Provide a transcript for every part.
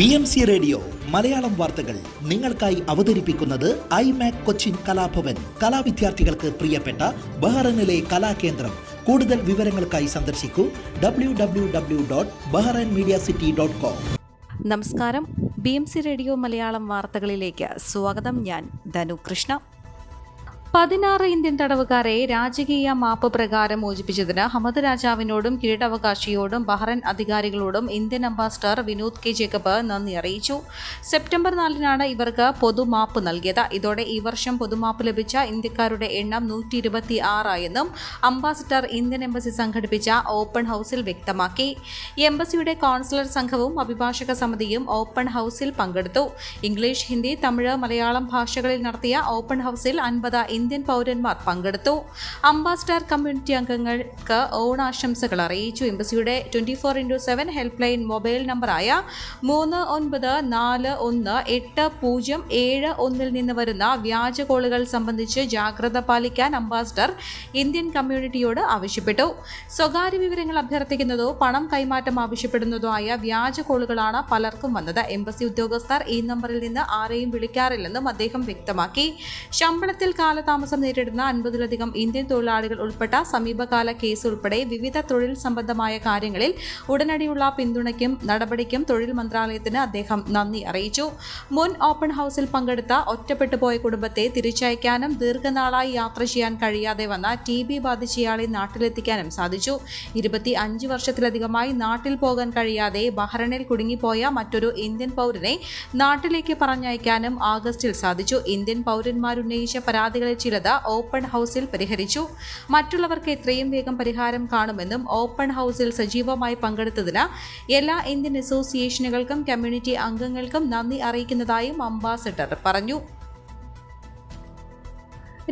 BMC radio Malayalam വാർത്തകൾ നിങ്ങൾക്കായി അവതരിപ്പിക്കുന്നത് ഐമാക് കൊച്ചിൻ കലാഭവൻ. കലാവിദ്യാർത്ഥികൾക്ക് പ്രിയപ്പെട്ട ബഹ്റൈനിലെ കലാകേന്ദ്രം. കൂടുതൽ വിവരങ്ങൾക്കായി സന്ദർശിക്കൂ www.bahrainmediacity.com. നമസ്കാരം. BMC റേഡിയോ മലയാളം വാർത്തകളിലേക്ക് സ്വാഗതം. ഞാൻ ധനു കൃഷ്ണ. 16 ഇന്ത്യൻ തടവുകാരെ രാജകീയ മാപ്പ് പ്രകാരം മോചിപ്പിച്ചതിന് ഹമദ് രാജാവിനോടും കിരീടാവകാശിയോടും ബഹ്റൈൻ അധികാരികളോടും Indian ambassador Vinod K Jacob നന്ദി അറിയിച്ചു. സെപ്റ്റംബർ 4 ഇവർക്ക് പൊതുമാപ്പ് നൽകിയത്. ഇതോടെ ഈ വർഷം പൊതുമാപ്പ് ലഭിച്ച ഇന്ത്യക്കാരുടെ എണ്ണം 126 ആയെന്നും അംബാസഡർ ഇന്ത്യൻ എംബസി സംഘടിപ്പിച്ച ഓപ്പൺ ഹൌസിൽ വ്യക്തമാക്കി. എംബസിയുടെ കോൺസുലർ സംഘവും അഭിഭാഷക സമിതിയും ഓപ്പൺ ഹൌസിൽ പങ്കെടുത്തു. ഇംഗ്ലീഷ്, ഹിന്ദി, തമിഴ്, മലയാളം ഭാഷകളിൽ നടത്തിയ ഓപ്പൺ ഹൌസിൽ 50 ഇന്ത്യൻ പൗരന്മാർ പങ്കെടുത്തു. അംബാസഡർ കമ്മ്യൂണിറ്റി അംഗങ്ങൾക്ക് ഓണാശംസകൾ അറിയിച്ചു. എംബസിയുടെ 24x7 ഹെൽപ്പ് ലൈൻ മൊബൈൽ നമ്പറായ 39418071 നിന്ന് വരുന്ന വ്യാജ കോളുകൾ സംബന്ധിച്ച് ജാഗ്രത പാലിക്കാൻ അംബാസഡർ ഇന്ത്യൻ കമ്മ്യൂണിറ്റിയോട് ആവശ്യപ്പെട്ടു. സ്വകാര്യ വിവരങ്ങൾ അഭ്യർത്ഥിക്കുന്നതോ പണം കൈമാറ്റം ആവശ്യപ്പെടുന്നതോ ആയ വ്യാജ കോളുകളാണ് പലർക്കും വന്നത്. എംബസി ഉദ്യോഗസ്ഥർ ഈ നമ്പറിൽ നിന്ന് ആരെയും വിളിക്കാറില്ലെന്നും അദ്ദേഹം വ്യക്തമാക്കി. ശമ്പളത്തിൽ കാലതാമസം നേരിടുന്ന 50ലധികം ഇന്ത്യൻ തൊഴിലാളികൾ ഉൾപ്പെട്ട സമീപകാല കേസ് ഉൾപ്പെടെ വിവിധ തൊഴിൽ സംബന്ധമായ കാര്യങ്ങളിൽ ഉടനടിയുള്ള പിന്തുണയ്ക്കും നടപടിക്കും തൊഴിൽ മന്ത്രാലയത്തിന് അദ്ദേഹം നന്ദി അറിയിച്ചു. മുൻ ഓപ്പൺ ഹൌസിൽ പങ്കെടുത്ത ഒറ്റപ്പെട്ടുപോയ കുടുംബത്തെ തിരിച്ചയക്കാനും ദീർഘനാളായി യാത്ര ചെയ്യാൻ കഴിയാതെ വന്ന TB ബാധിച്ചയാളെ നാട്ടിലെത്തിക്കാനും സാധിച്ചു. 25 വർഷത്തിലധികമായി നാട്ടിൽ പോകാൻ കഴിയാതെ ബഹ്റൈനിൽ കുടുങ്ങിപ്പോയ മറ്റൊരു ഇന്ത്യൻ പൗരനെ നാട്ടിലേക്ക് പറഞ്ഞയക്കാനും ആഗസ്റ്റിൽ സാധിച്ചു. ഇന്ത്യൻ പൗരന്മാരുന്നയിച്ച പരാതികളിൽ ചിലത് ഓപ്പൺ ഹൌസിൽ പരിഹരിച്ചു. മറ്റുള്ളവർക്ക് എത്രയും വേഗം പരിഹാരം കാണുമെന്നും ഓപ്പൺ ഹൌസിൽ സജീവമായി പങ്കെടുത്തതിന് എല്ലാ ഇന്ത്യൻ അസോസിയേഷനുകൾക്കും കമ്മ്യൂണിറ്റി അംഗങ്ങൾക്കും നന്ദി അറിയിക്കുന്നതായും അംബാസഡർ പറഞ്ഞു.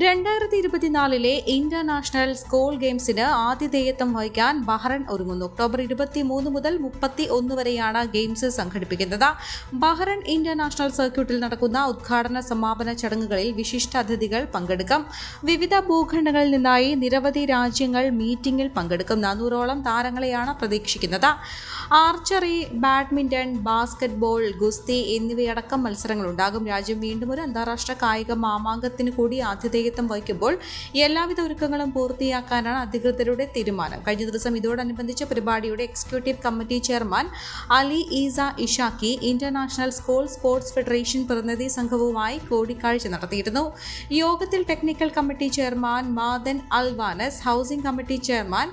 2024 ഇന്റർനാഷണൽ സ്കൂൾ ഗെയിംസിന് ആതിഥേയത്വം വഹിക്കാൻ ബഹ്റൈൻ ഒരുങ്ങുന്നു. ഒക്ടോബർ 23 മുതൽ 31 വരെയാണ് ഗെയിംസ് സംഘടിപ്പിക്കുന്നത്. ബഹ്റൈൻ ഇന്റർനാഷണൽ സർക്യൂട്ടിൽ നടക്കുന്ന ഉദ്ഘാടന സമാപന ചടങ്ങുകളിൽ വിശിഷ്ട അതിഥികൾ പങ്കെടുക്കും. വിവിധ ഭൂഖണ്ഡങ്ങളിൽ നിന്നായി നിരവധി രാജ്യങ്ങൾ മീറ്റിംഗിൽ പങ്കെടുക്കും. 400ഓളം താരങ്ങളെയാണ് പ്രതീക്ഷിക്കുന്നത്. ആർച്ചറി, ബാഡ്മിന്റൺ, ബാസ്കറ്റ്ബോൾ, ഗുസ്തി എന്നിവയടക്കം മത്സരങ്ങളുണ്ടാകും. രാജ്യം വീണ്ടും ഒരു അന്താരാഷ്ട്ര കായിക മാമാങ്കത്തിന് കൂടി ആതിഥേയത്വം വഹിക്കുമ്പോൾ എല്ലാവിധ ഒരുക്കങ്ങളും പൂർത്തിയാക്കാനാണ് അധികൃതരുടെ തീരുമാനം. കഴിഞ്ഞ ദിവസം ഇതോടനുബന്ധിച്ച പരിപാടിയുടെ executive committee chairman Ali Isa Ishaqi international school sports federation പ്രതിനിധി സംഘവുമായി കൂടിക്കാഴ്ച നടത്തിയിരുന്നു. യോഗത്തിൽ technical committee chairman Madan Alwanas, housing committee chairman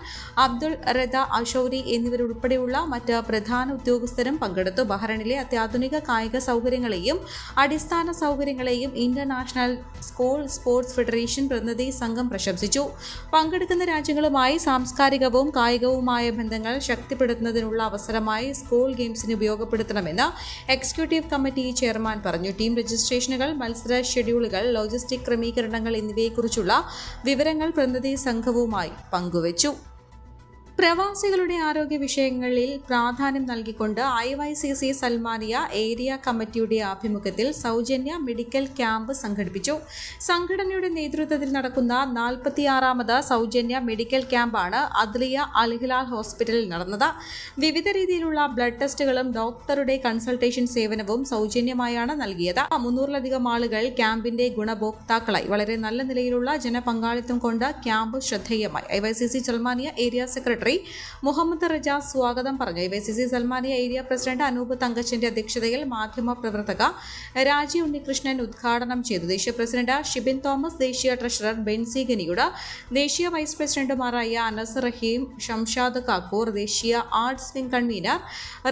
Abdul Rada Ashouri എന്നിവരുൾപ്പെടെയുള്ള മറ്റ് പ്രധാന ഉദ്യോഗസ്ഥരും പങ്കെടുത്തു. ബഹ്റൈനിലെ അത്യാധുനിക കായിക സൗകര്യങ്ങളെയും അടിസ്ഥാന സൗകര്യങ്ങളെയും ഇന്റർനാഷണൽ സ്കൂൾ സ്പോർട്സ് ഫെഡറേഷൻ പ്രതിനിധി സംഘം പ്രശംസിച്ചു. പങ്കെടുക്കുന്ന രാജ്യങ്ങളുമായി സാംസ്കാരികവും കായികവുമായ ബന്ധങ്ങൾ ശക്തിപ്പെടുത്തുന്നതിനുള്ള അവസരമായി സ്കൂൾ ഗെയിംസിന് ഉപയോഗപ്പെടുത്തണമെന്ന് എക്സിക്യൂട്ടീവ് കമ്മിറ്റി ചെയർമാൻ പറഞ്ഞു. ടീം രജിസ്ട്രേഷനുകൾ, മത്സര ഷെഡ്യൂളുകൾ, ലോജിസ്റ്റിക് ക്രമീകരണങ്ങൾ എന്നിവയെക്കുറിച്ചുള്ള വിവരങ്ങൾ പ്രതിനിധി സംഘവുമായി പങ്കുവച്ചു. പ്രവാസികളുടെ ആരോഗ്യ വിഷയങ്ങളിൽ പ്രാധാന്യം നൽകിക്കൊണ്ട് IYCC സൽമാനിയ ഏരിയ കമ്മിറ്റിയുടെ ആഭിമുഖ്യത്തിൽ സൗജന്യ മെഡിക്കൽ ക്യാമ്പ് സംഘടിപ്പിച്ചു. സംഘടനയുടെ നേതൃത്വത്തിൽ നടക്കുന്ന 46ാമത് സൗജന്യ മെഡിക്കൽ ക്യാമ്പാണ് അദ്ലിയ അൽ ഹിലാൽ ഹോസ്പിറ്റലിൽ നടന്നത്. വിവിധ രീതിയിലുള്ള ബ്ലഡ് ടെസ്റ്റുകളും ഡോക്ടറുടെ കൺസൾട്ടേഷൻ സേവനവും സൗജന്യമായാണ് നൽകിയത്. 300ലധികം ആളുകൾ ക്യാമ്പിന്റെ ഗുണഭോക്താക്കളായി. വളരെ നല്ല നിലയിലുള്ള ജനപങ്കാളിത്തം കൊണ്ട് ക്യാമ്പ് ശ്രദ്ധേയമായി. IYCC Salmania area secretary Muhammad Raja സ്വാഗതം പറഞ്ഞു. IYCC Salmania area president Anoop തങ്കച്ചന്റെ അധ്യക്ഷതയിൽ മാധ്യമപ്രവർത്തക രാജി ഉണ്ണികൃഷ്ണൻ ഉദ്ഘാടനം ചെയ്തു. ദേശീയ പ്രസിഡന്റ് ഷിബിൻ തോമസ്, ദേശീയ ട്രഷറർ ബെൻസി ഗനിയുടെ, ദേശീയ വൈസ് പ്രസിഡന്റുമാരായ അനസ് റഹീം, ഷംഷാദ് കാക്കൂർ, ദേശീയ arts wing convener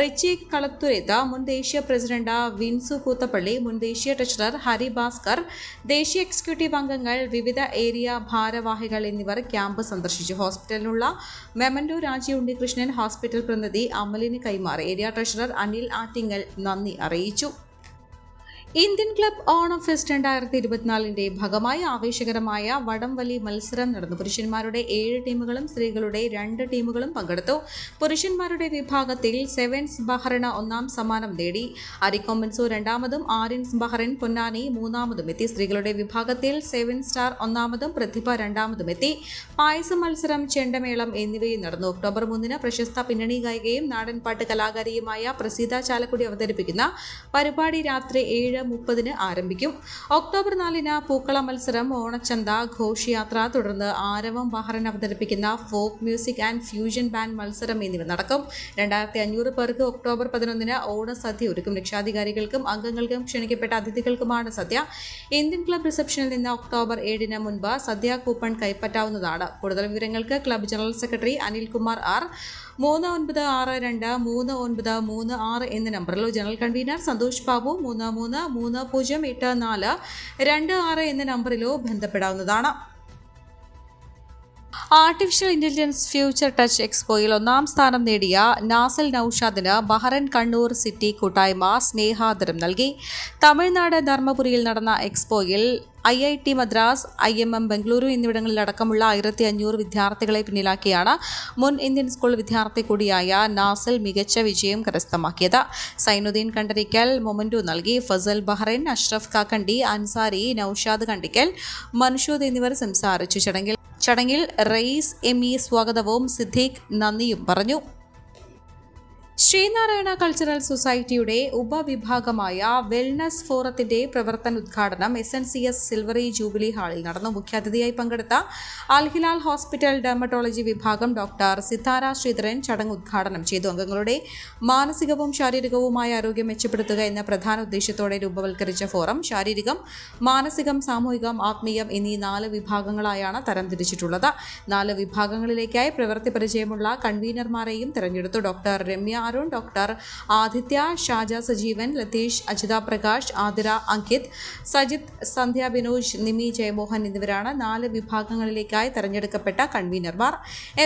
Richie Kalathurethu, മുൻ ദേശീയ പ്രസിഡന്റ് വിൻസു കൂത്തപ്പള്ളി, മുൻ ദേശീയ ട്രഷറർ ഹരി ഭാസ്കർ, ദേശീയ എക്സിക്യൂട്ടീവ് അംഗങ്ങൾ, വിവിധ ഏരിയ ഭാരവാഹികൾ എന്നിവർ ക്യാമ്പ് സന്ദർശിച്ചു. ഹോസ്പിറ്റലിനുള്ള മെമന്റോ രാജി ഉണ്ണികൃഷ്ണൻ ഹോസ്പിറ്റൽ പ്രതിനിധി അമലിന് കൈമാറി. ഏരിയ ട്രഷറർ അനിൽ ആറ്റിങ്ങൽ നന്ദി അറിയിച്ചു. ഇന്ത്യൻ ക്ലബ് ഓണം ഫെസ്റ്റ് 2024 ഭാഗമായി ആവേശകരമായ വടംവലി മത്സരം നടന്നു. പുരുഷന്മാരുടെ 7 ടീമുകളും സ്ത്രീകളുടെ 2 ടീമുകളും പങ്കെടുത്തു. പുരുഷന്മാരുടെ വിഭാഗത്തിൽ സെവൻസ് ബഹ്റൈൻ ഒന്നാം സമ്മാനം നേടി. അരിക്കൊമ്പൻസു രണ്ടാമതും ആര്യൻസ് ബഹ്റൈൻ പൊന്നാനി മൂന്നാമതും എത്തി. സ്ത്രീകളുടെ വിഭാഗത്തിൽ 7 സ്റ്റാർ ഒന്നാമതും പ്രതിഭ രണ്ടാമതും എത്തി. പായസ മത്സരം, ചെണ്ടമേളം എന്നിവയും നടന്നു. ഒക്ടോബർ 3 പ്രശസ്ത പിന്നണി ഗായികയും നാടൻപാട്ട് കലാകാരിയുമായ പ്രസീത ചാലക്കുടി അവതരിപ്പിക്കുന്ന പരിപാടി രാത്രി 7:30 ആരംഭിക്കും. ഒക്ടോബർ 4 പൂക്കള മത്സരം, ഓണച്ചന്ത, ഘോഷയാത്ര, തുടർന്ന് ആരവം ബഹ്റൈൻ അവതരിപ്പിക്കുന്ന folk music and fusion band മത്സരം എന്നിവ നടക്കും. 2500 പേർക്ക് ഒക്ടോബർ 11 ഓണസദ്യ ഒരുക്കും. രക്ഷാധികാരികൾക്കും അംഗങ്ങൾക്കും ക്ഷണിക്കപ്പെട്ട അതിഥികൾക്കുമാണ് സദ്യ. ഇന്ത്യൻ ക്ലബ് റിസപ്ഷനിൽ നിന്ന് ഒക്ടോബർ 7 മുൻപ് സദ്യ കൂപ്പൺ കൈപ്പറ്റാവുന്നതാണ്. കൂടുതൽ വിവരങ്ങൾക്ക് club general secretary Anilkumar R 39623936 എന്ന നമ്പറിലോ ജനറൽ കൺവീനർ സന്തോഷ് ബാബു 33308426 എന്ന നമ്പറിലോ ബന്ധപ്പെടാവുന്നതാണ്. ആർട്ടിഫിഷ്യൽ ഇന്റലിജൻസ് ഫ്യൂച്ചർ ടച്ച് എക്സ്പോയിൽ 1ാം സ്ഥാനം നേടിയ നാസൽ നൌഷാദിന് ബഹ്റൈൻ കണ്ണൂർ സിറ്റി കൂട്ടായ്മ സ്നേഹാദരം നൽകി. തമിഴ്നാട് ധർമ്മപുരിയിൽ നടന്ന എക്സ്പോയിൽ IIT മദ്രാസ്, IMM ബംഗളൂരു എന്നിവിടങ്ങളിലടക്കമുള്ള 1500 വിദ്യാർത്ഥികളെ പിന്നിലാക്കിയാണ് മുൻ ഇന്ത്യൻ സ്കൂൾ വിദ്യാർത്ഥി കൂടിയായ നാസൽ മികച്ച വിജയം കരസ്ഥമാക്കിയത്. സൈനുദ്ദീൻ കണ്ടരിക്കൽ മൊമന്റോ നൽകി. ഫസൽ ബഹ്റൈൻ, അഷ്റഫ് കാക്കണ്ടി, അൻസാരി, നൌഷാദ് കണ്ടിക്കൽ, മൻഷൂദ് എന്നിവർ സംസാരിച്ചു. ചടങ്ങിൽ റയീസ് എമി സ്വാഗതവും സിദ്ദീഖ് നന്ദിയും പറഞ്ഞു. ശ്രീനാരായണ കൾച്ചറൽ സൊസൈറ്റിയുടെ ഉപവിഭാഗമായ വെൽനസ് ഫോറത്തിന്റെ പ്രവർത്തന ഉദ്ഘാടനം SNCS സിൽവറി ജൂബിലി ഹാളിൽ നടന്നു. മുഖ്യാതിഥിയായി പങ്കെടുത്ത അൽഹിലാൽ ഹോസ്പിറ്റൽ ഡെർമറ്റോളജി വിഭാഗം ഡോക്ടർ സിതാര ശ്രീധരൻ ചടങ്ങ് ഉദ്ഘാടനം ചെയ്തു. അംഗങ്ങളുടെ മാനസികവും ശാരീരികവുമായ ആരോഗ്യം മെച്ചപ്പെടുത്തുക എന്ന പ്രധാന ഉദ്ദേശത്തോടെ രൂപവൽക്കരിച്ച ഫോറം ശാരീരികം, മാനസികം, സാമൂഹികം, ആത്മീയം എന്നീ 4 വിഭാഗങ്ങളായാണ് തരംതിരിച്ചിട്ടുള്ളത്. 4 വിഭാഗങ്ങളിലേക്കായി പ്രവൃത്തി പരിചയമുള്ള കൺവീനർമാരെയും തെരഞ്ഞെടുത്തു. ഡോക്ടർ രമ്യ അരുൺ, ഡോക്ടർ ആദിത്യ, ഷാജ സജീവൻ, ലതീഷ്, അജിത പ്രകാശ്, ആതിര അങ്കിത്, സജിത്, സന്ധ്യ ബിനോജ്, നിമി ജയമോഹൻ എന്നിവരാണ് 4 വിഭാഗങ്ങളിലേക്കായി തെരഞ്ഞെടുക്കപ്പെട്ട കൺവീനർമാർ.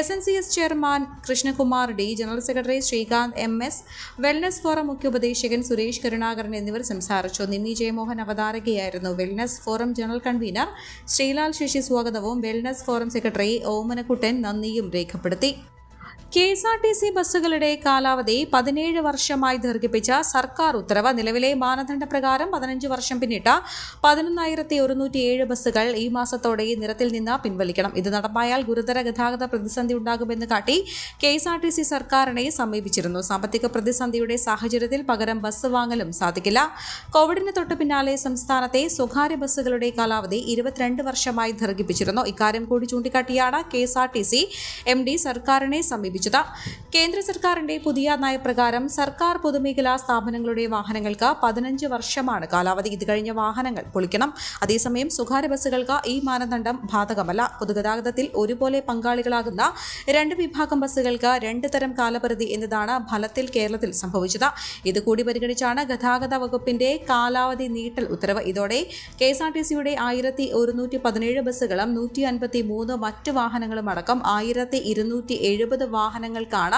SNCS chairman Krishnakumar D, general secretary Srikanth MS, wellness forum മുഖ്യോപദേശകൻ സുരേഷ് കരുണാകരൻ എന്നിവർ സംസാരിച്ചു. നിമി ജയമോഹൻ അവതാരകയായിരുന്നു. Wellness forum general convener Sreelal Sasi സ്വാഗതവും വെൽനസ് ഫോറം സെക്രട്ടറി ഓമനക്കുട്ടൻ നന്ദിയും രേഖപ്പെടുത്തി. KSRTC ബസ്സുകളുടെ കാലാവധി 17 വർഷമായി ദീർഘിപ്പിച്ച സർക്കാർ ഉത്തരവ്. നിലവിലെ മാനദണ്ഡപ്രകാരം 15 വർഷം പിന്നിട്ട 11,107 ബസ്സുകൾ ഈ മാസത്തോടെ നിരത്തിൽ നിന്ന് പിൻവലിക്കണം. ഇത് നടപ്പായാൽ ഗുരുതര ഗതാഗത പ്രതിസന്ധി ഉണ്ടാകുമെന്ന് കാട്ടി KSRTC സർക്കാരിനെ സമീപിച്ചിരുന്നു. സാമ്പത്തിക പ്രതിസന്ധിയുടെ സാഹചര്യത്തിൽ പകരം ബസ് വാങ്ങലും സാധിക്കില്ല. കോവിഡിന് തൊട്ടു പിന്നാലെ സംസ്ഥാനത്തെ സ്വകാര്യ ബസ്സുകളുടെ കാലാവധി 22 വർഷമായി ദീർഘിപ്പിച്ചിരുന്നു. ഇക്കാര്യം കൂടി ചൂണ്ടിക്കാട്ടിയാണ് KSRTC MD സർക്കാരിനെ സമീപിച്ചത്. കേന്ദ്ര സർക്കാരിന്റെ പുതിയ നയപ്രകാരം സർക്കാർ പൊതുമേഖലാ സ്ഥാപനങ്ങളുടെ വാഹനങ്ങൾക്ക് 15 വർഷമാണ് കാലാവധി. ഇത് കഴിഞ്ഞ വാഹനങ്ങൾ പൊളിക്കണം. അതേസമയം സ്വകാര്യ ബസ്സുകൾക്ക് ഈ മാനദണ്ഡം ബാധകമല്ല. പൊതുഗതാഗതത്തിൽ ഒരുപോലെ പങ്കാളികളാകുന്ന 2 വിഭാഗം ബസ്സുകൾക്ക് 2 തരം കാലപരിധി എന്നതാണ് ഫലത്തിൽ കേരളത്തിൽ സംഭവിച്ചത്. ഇതുകൂടി പരിഗണിച്ചാണ് ഗതാഗത വകുപ്പിന്റെ കാലാവധി നീട്ടൽ ഉത്തരവ്. ഇതോടെ KSRTCയുടെ 1117 ബസ്സുകളും 153 മറ്റ് വാഹനങ്ങളും അടക്കം 1270 വാഹനങ്ങൾക്കാണ്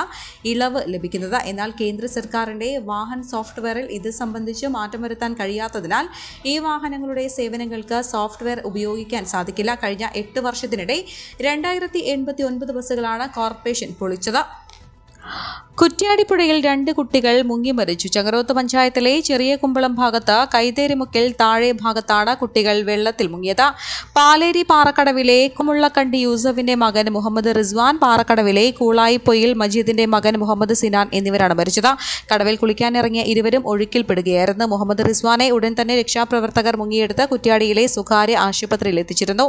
ഇളവ് ലഭിക്കുന്നത്. എന്നാൽ കേന്ദ്ര സർക്കാരിന്റെ വാഹൻ സോഫ്റ്റ്വെയറിൽ ഇത് സംബന്ധിച്ച് മാറ്റം വരുത്താൻ കഴിയാത്തതിനാൽ ഈ വാഹനങ്ങളുടെ സേവനങ്ങൾക്ക് സോഫ്റ്റ്വെയർ ഉപയോഗിക്കാൻ സാധിക്കില്ല. കഴിഞ്ഞ 8 വർഷത്തിനിടെ 2089 ബസ്സുകളാണ് കോർപ്പറേഷൻ പൊളിച്ചത്. കുറ്റ്യാടിപ്പുഴയിൽ 2 കുട്ടികൾ മുങ്ങി മരിച്ചു. ചങ്ങരോത്ത് പഞ്ചായത്തിലെ ചെറിയ കുമ്പളം ഭാഗത്ത് കൈതേരിമുക്കിൽ താഴെ ഭാഗത്താണ് കുട്ടികൾ വെള്ളത്തിൽ മുങ്ങിയത്. പാലേരി പാറക്കടവിലെ കുമുള്ളക്കണ്ടി യൂസഫിന്റെ മകൻ മുഹമ്മദ് റിസ്വാൻ, പാറക്കടവിലെ കൂളായിപ്പൊയിൽ മജീദിന്റെ മകൻ മുഹമ്മദ് സിനാൻ എന്നിവരാണ് മരിച്ചത്. കടവിൽ കുളിക്കാനിറങ്ങിയ ഇരുവരും ഒഴുക്കിൽപ്പെടുകയായിരുന്നു. മുഹമ്മദ് റിസ്വാനെ ഉടൻ തന്നെ രക്ഷാപ്രവർത്തകർ മുങ്ങിയെടുത്ത് കുറ്റ്യാടിയിലെ സ്വകാര്യ ആശുപത്രിയിൽ എത്തിച്ചിരുന്നു.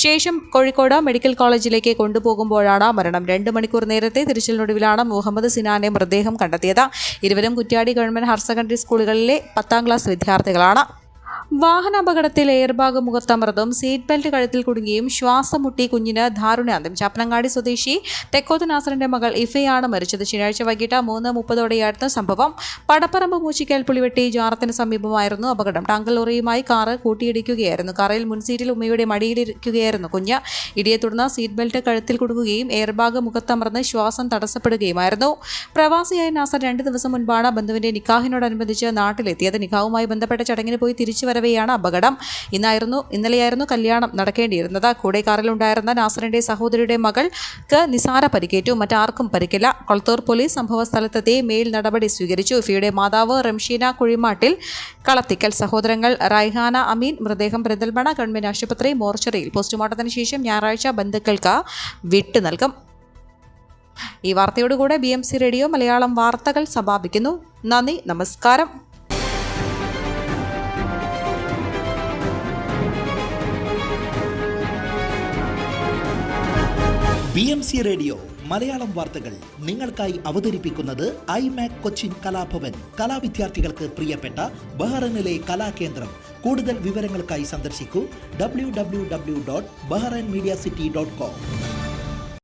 ശേഷം കോഴിക്കോട് മെഡിക്കൽ കോളേജിലേക്ക് കൊണ്ടുപോകുമ്പോഴാണ് മരണം. 2 മണിക്കൂർ നേരത്തെ തിരച്ചിലിനൊടുവിലാണ് മുഹമ്മദ് സിനാന്റെ മൃതദേഹം കണ്ടെത്തിയത്. ഇരുവരും കുറ്റ്യാടി ഗവൺമെന്റ് ഹയർ സെക്കൻഡറി സ്കൂളുകളിലെ 10ാം ക്ലാസ് വിദ്യാർത്ഥികളാണ്. വാഹനാപകടത്തിൽ എയർബാഗ് മുഖത്തമർന്നും സീറ്റ് ബെൽറ്റ് കഴുത്തിൽ കുടുങ്ങിയും ശ്വാസം മുട്ടി കുഞ്ഞിന് ദാരുണാന്ത്യം. ചാപ്പനങ്ങാടി സ്വദേശി തെക്കോത്ത് നാസറിന്റെ മകൾ ഇഫയാണ് മരിച്ചത്. ശനിയാഴ്ച വൈകിട്ട് 3:30 സംഭവം. പടപ്പറമ്പ് മൂച്ചിക്കൽ പുളിവെട്ടി ജാറത്തിന് സമീപമായിരുന്നു അപകടം. ടാങ്കർ ലോറിയുമായി കാറ് കൂട്ടിയിടിക്കുകയായിരുന്നു. കാറിൽ മുൻസീറ്റിൽ ഉമ്മയുടെ മടിയിലിരിക്കുകയായിരുന്നു കുഞ്ഞ്. ഇടിയെ തുടർന്ന് സീറ്റ് ബെൽറ്റ് കഴുത്തിൽ കുടുങ്ങുകയും എയർബാഗ് മുഖത്തമർന്ന് ശ്വാസം തടസ്സപ്പെടുകയുമായിരുന്നു. പ്രവാസിയായ നാസർ 2 ദിവസം മുൻപാണ് ബന്ധുവിന്റെ നിക്കാഹിനോടനുബന്ധിച്ച് നാട്ടിലെത്തിയത്. നിക്കാഹുമായി ബന്ധപ്പെട്ട ചടങ്ങിന് പോയി തിരിച്ചു വരവെയാണ് അപകടം. ഇന്നലെയായിരുന്നു കല്യാണം നടക്കേണ്ടിയിരുന്നത്. കൂടെ കാറിലുണ്ടായിരുന്ന നാസറിന്റെ സഹോദരിയുടെ മകൾക്ക് നിസാര പരിക്കേറ്റു. മറ്റാർക്കും പരിക്കില്ല. കൊളത്തൂർ പോലീസ് സംഭവ സ്ഥലത്തെത്തി മേൽ നടപടി സ്വീകരിച്ചു. ഇഫയുടെ മാതാവ് റംഷീന കുഴിമാട്ടിൽ കളത്തിക്കൽ, സഹോദരങ്ങൾ റൈഹാന അമീൻ മൃതദേഹം പെരിന്തൽമണ്ണ ഗവൺമെന്റ് ആശുപത്രി മോർച്ചറിയിൽ പോസ്റ്റ്മോർട്ടത്തിന് ശേഷം ഞായറാഴ്ച ബന്ധുക്കൾക്ക് വിട്ടു നൽകും. ഈ വാർത്തയോടുകൂടെ BMC റേഡിയോ മലയാളം വാർത്തകൾ സമാപിക്കുന്നു. നന്ദി, നമസ്കാരം. BMC റേഡിയോ മലയാളം വാർത്തകൾ നിങ്ങൾക്കായി അവതരിപ്പിക്കുന്നത് ഐമാക് കൊച്ചിൻ കലാഭവൻ. കലാവിദ്യാർത്ഥികൾക്ക് പ്രിയപ്പെട്ട ബഹ്റൈനിലെ കലാകേന്ദ്രം. കൂടുതൽ വിവരങ്ങൾക്കായി സന്ദർശിക്കൂ www.bahrainmediacity.com.